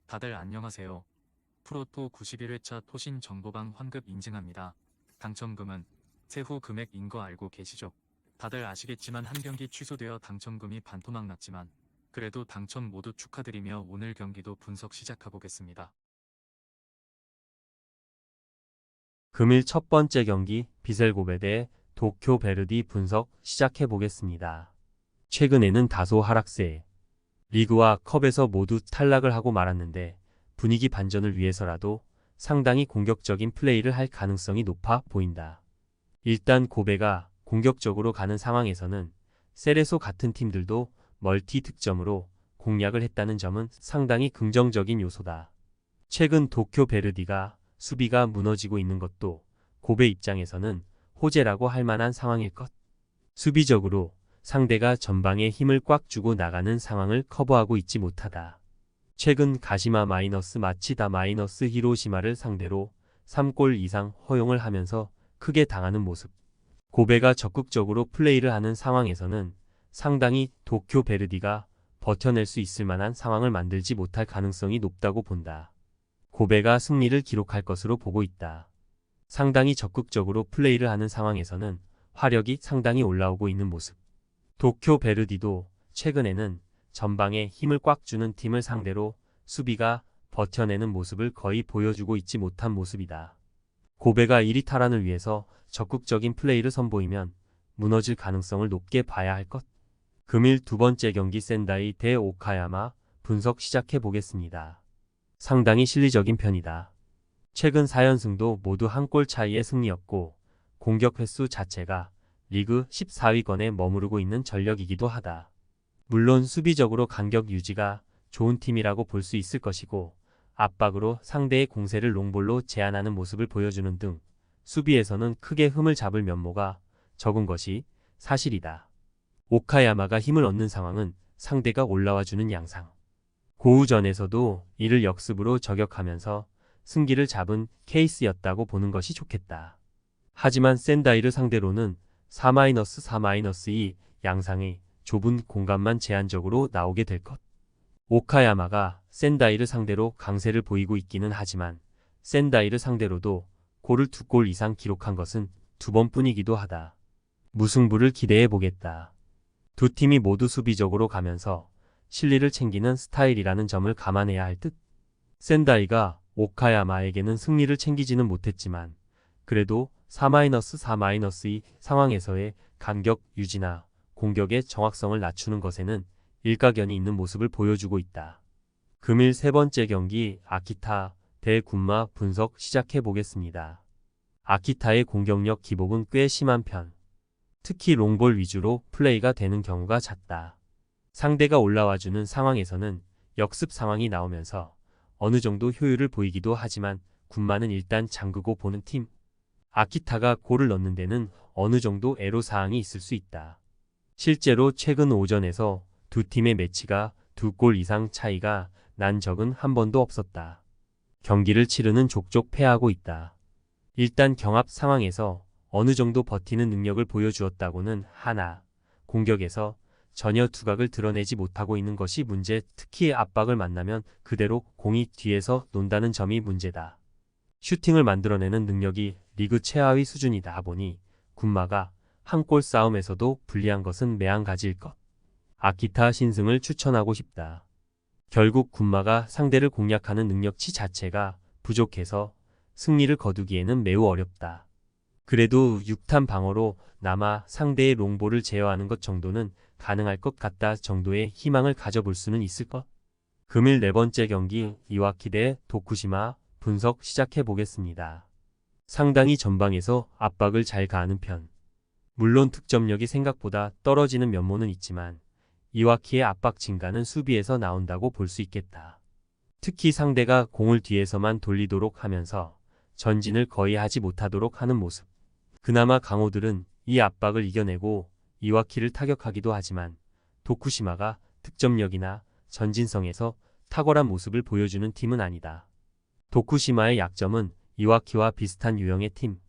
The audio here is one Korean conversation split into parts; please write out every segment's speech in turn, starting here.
다들 안녕하세요. 프로토 91회차 토신 정보방 환급 인증합니다. 당첨금은 세후 금액인 거 알고 계시죠? 다들 아시겠지만 한 경기 취소되어 당첨금이 반토막 났지만 그래도 당첨 모두 축하드리며 오늘 경기도 분석 시작해보겠습니다. 금일 첫 번째 경기 비셀고베 대 도쿄 베르디 분석 시작해 보겠습니다. 최근에는 다소 하락세. 리그와 컵에서 모두 탈락을 하고 말았는데 분위기 반전을 위해서라도 상당히 공격적인 플레이를 할 가능성이 높아 보인다. 일단 고베가 공격적으로 가는 상황에서는 세레소 같은 팀들도 멀티 득점으로 공략을 했다는 점은 상당히 긍정적인 요소다. 최근 도쿄 베르디가 수비가 무너지고 있는 것도 고베 입장에서는 호재라고 할 만한 상황일 것. 수비적으로 상대가 전방에 힘을 꽉 주고 나가는 상황을 커버하고 있지 못하다. 최근 가시마 마이너스 마치다 마이너스 히로시마를 상대로 3골 이상 허용을 하면서 크게 당하는 모습. 고베가 적극적으로 플레이를 하는 상황에서는 상당히 도쿄 베르디가 버텨낼 수 있을 만한 상황을 만들지 못할 가능성이 높다고 본다. 고베가 승리를 기록할 것으로 보고 있다. 상당히 적극적으로 플레이를 하는 상황에서는 화력이 상당히 올라오고 있는 모습. 도쿄 베르디도 최근에는 전방에 힘을 꽉 주는 팀을 상대로 수비가 버텨내는 모습을 거의 보여주고 있지 못한 모습이다. 고베가 1위 탈환을 위해서 적극적인 플레이를 선보이면 무너질 가능성을 높게 봐야 할 것. 금일 두 번째 경기 센다이 대 오카야마 분석 시작해 보겠습니다. 상당히 실리적인 편이다. 최근 4연승도 모두 한 골 차이의 승리였고 공격 횟수 자체가 리그 14위권에 머무르고 있는 전력이기도 하다. 물론 수비적으로 간격 유지가 좋은 팀이라고 볼 수 있을 것이고 압박으로 상대의 공세를 롱볼로 제한하는 모습을 보여주는 등 수비에서는 크게 흠을 잡을 면모가 적은 것이 사실이다. 오카야마가 힘을 얻는 상황은 상대가 올라와주는 양상. 고우전에서도 이를 역습으로 저격하면서 승기를 잡은 케이스였다고 보는 것이 좋겠다. 하지만 센다이를 상대로는 4-4-2 양상의 좁은 공간만 제한적으로 나오게 될 것. 오카야마가 센다이를 상대로 강세를 보이고 있기는 하지만 센다이를 상대로도 골을 2골 이상 기록한 것은 2번뿐이기도 하다. 무승부를 기대해 보겠다. 두 팀이 모두 수비적으로 가면서 실리를 챙기는 스타일이라는 점을 감안해야 할 듯. 센다이가 오카야마에게는 승리를 챙기지는 못했지만 그래도 4-4-2 상황에서의 간격 유지나 공격의 정확성을 낮추는 것에는 일가견이 있는 모습을 보여주고 있다. 금일 세 번째 경기 아키타 대 군마 분석 시작해 보겠습니다. 아키타의 공격력 기복은 꽤 심한 편. 특히 롱볼 위주로 플레이가 되는 경우가 잦다. 상대가 올라와주는 상황에서는 역습 상황이 나오면서 어느 정도 효율을 보이기도 하지만 군마는 일단 잠그고 보는 팀. 아키타가 골을 넣는 데는 어느 정도 애로사항이 있을 수 있다. 실제로 최근 오전에서 두 팀의 매치가 2골 이상 차이가 난 적은 한 번도 없었다. 경기를 치르는 족족 패하고 있다. 일단 경합 상황에서 어느 정도 버티는 능력을 보여주었다고는 하나 공격에서 전혀 두각을 드러내지 못하고 있는 것이 문제. 특히 압박을 만나면 그대로 공이 뒤에서 논다는 점이 문제다. 슈팅을 만들어내는 능력이 리그 최하위 수준이다 보니 군마가 한 골 싸움에서도 불리한 것은 매한가지일 것. 아키타 신승을 추천하고 싶다. 결국 군마가 상대를 공략하는 능력치 자체가 부족해서 승리를 거두기에는 매우 어렵다. 그래도 6탄 방어로 남아 상대의 롱볼을 제어하는 것 정도는 가능할 것 같다 정도의 희망을 가져볼 수는 있을 것. 금일 네 번째 경기 이와키 대 도쿠시마 분석 시작해 보겠습니다. 상당히 전방에서 압박을 잘 가하는 편. 물론 득점력이 생각보다 떨어지는 면모는 있지만 이와키의 압박 증가는 수비에서 나온다고 볼 수 있겠다. 특히 상대가 공을 뒤에서만 돌리도록 하면서 전진을 거의 하지 못하도록 하는 모습. 그나마 강호들은 이 압박을 이겨내고 이와키를 타격하기도 하지만 도쿠시마가 득점력이나 전진성에서 탁월한 모습을 보여주는 팀은 아니다. 도쿠시마의 약점은 이와키와 비슷한 유형의 팀.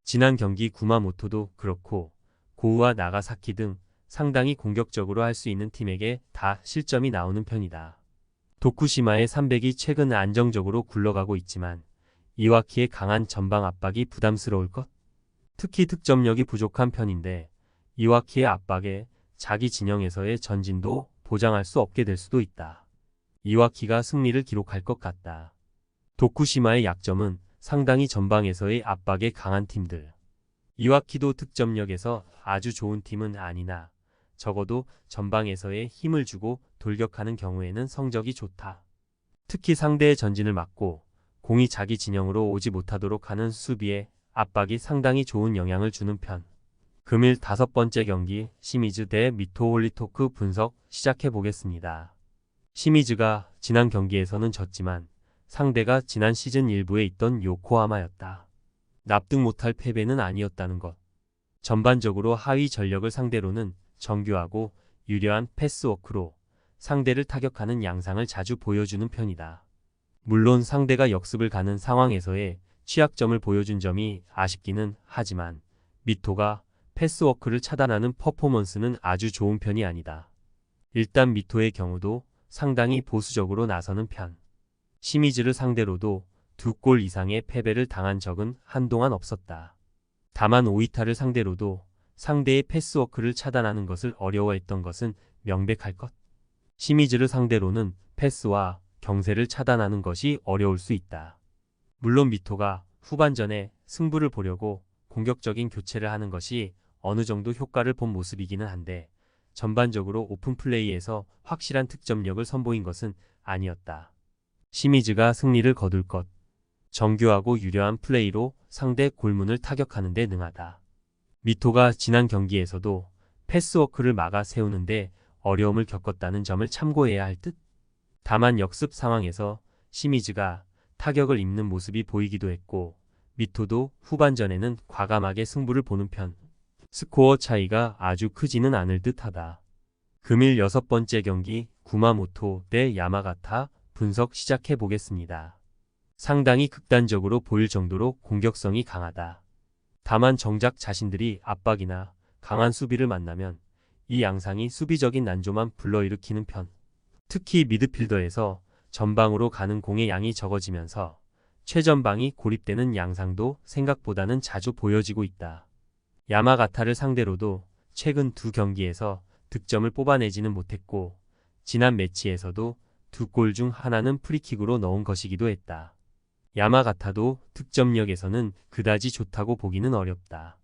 지난 경기 구마모토도 그렇고 고우와 나가사키 등 상당히 공격적으로 할 수 있는 팀에게 다 실점이 나오는 편이다. 도쿠시마의 300이 최근 안정적으로 굴러가고 있지만 이와키의 강한 전방 압박이 부담스러울 것. 특히 득점력이 부족한 편인데 이와키의 압박에 자기 진영에서의 전진도 보장할 수 없게 될 수도 있다. 이와키가 승리를 기록할 것 같다. 도쿠시마의 약점은 상당히 전방에서의 압박에 강한 팀들. 이와키도 득점력에서 아주 좋은 팀은 아니나 적어도 전방에서의 힘을 주고 돌격하는 경우에는 성적이 좋다. 특히 상대의 전진을 막고 공이 자기 진영으로 오지 못하도록 하는 수비에 압박이 상당히 좋은 영향을 주는 편. 금일 5번째 경기 시미즈 대 미토 홀리토크 분석 시작해 보겠습니다. 시미즈가 지난 경기에서는 졌지만 상대가 지난 시즌 1부에 있던 요코하마였다. 납득 못할 패배는 아니었다는 것. 전반적으로 하위 전력을 상대로는 정교하고 유려한 패스워크로 상대를 타격하는 양상을 자주 보여주는 편이다. 물론 상대가 역습을 가는 상황에서의 취약점을 보여준 점이 아쉽기는 하지만 미토가 패스워크를 차단하는 퍼포먼스는 아주 좋은 편이 아니다. 일단 미토의 경우도 상당히 보수적으로 나서는 편. 시미즈를 상대로도 2골 이상의 패배를 당한 적은 한동안 없었다. 다만 오이타를 상대로도 상대의 패스워크를 차단하는 것을 어려워했던 것은 명백할 것. 시미즈를 상대로는 패스와 경세를 차단하는 것이 어려울 수 있다. 물론 미토가 후반전에 승부를 보려고 공격적인 교체를 하는 것이 어느 정도 효과를 본 모습이기는 한데 전반적으로 오픈 플레이에서 확실한 득점력을 선보인 것은 아니었다. 시미즈가 승리를 거둘 것. 정교하고 유려한 플레이로 상대 골문을 타격하는 데 능하다. 미토가 지난 경기에서도 패스워크를 막아 세우는데 어려움을 겪었다는 점을 참고해야 할 듯. 다만 역습 상황에서 시미즈가 타격을 입는 모습이 보이기도 했고 미토도 후반전에는 과감하게 승부를 보는 편. 스코어 차이가 아주 크지는 않을 듯하다. 금일 6번째 경기 구마모토 대 야마가타 분석 시작해 보겠습니다. 상당히 극단적으로 보일 정도로 공격성이 강하다. 다만 정작 자신들이 압박이나 강한 수비를 만나면 이 양상이 수비적인 난조만 불러일으키는 편. 특히 미드필더에서 전방으로 가는 공의 양이 적어지면서 최전방이 고립되는 양상도 생각보다는 자주 보여지고 있다. 야마가타를 상대로도 최근 2경기에서 득점을 뽑아내지는 못했고 지난 매치에서도 2골 중 하나는 프리킥으로 넣은 것이기도 했다. 야마가타도 득점력에서는 그다지 좋다고 보기는 어렵다.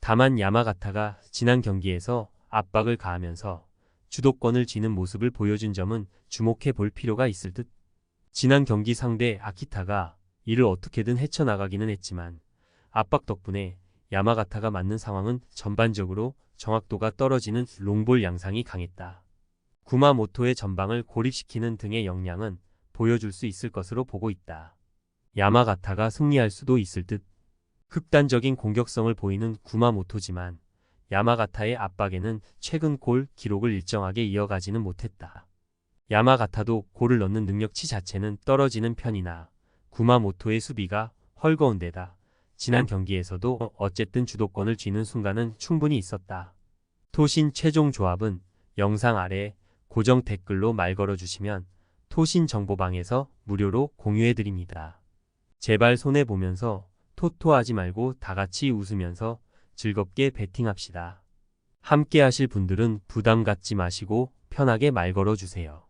다만 야마가타가 지난 경기에서 압박을 가하면서 주도권을 쥐는 모습을 보여준 점은 주목해 볼 필요가 있을 듯. 지난 경기 상대 아키타가 이를 어떻게든 헤쳐나가기는 했지만 압박 덕분에 야마가타가 맞는 상황은 전반적으로 정확도가 떨어지는 롱볼 양상이 강했다. 구마모토의 전방을 고립시키는 등의 역량은 보여줄 수 있을 것으로 보고 있다. 야마가타가 승리할 수도 있을 듯. 극단적인 공격성을 보이는 구마모토지만 야마가타의 압박에는 최근 골 기록을 일정하게 이어가지는 못했다. 야마가타도 골을 넣는 능력치 자체는 떨어지는 편이나 구마모토의 수비가 헐거운 데다 지난 경기에서도 어쨌든 주도권을 쥐는 순간은 충분히 있었다. 토신 최종 조합은 영상 아래 고정 댓글로 말 걸어주시면 토신 정보방에서 무료로 공유해드립니다. 제발 손해보면서 토토하지 말고 다같이 웃으면서 즐겁게 베팅합시다. 함께 하실 분들은 부담 갖지 마시고 편하게 말 걸어주세요.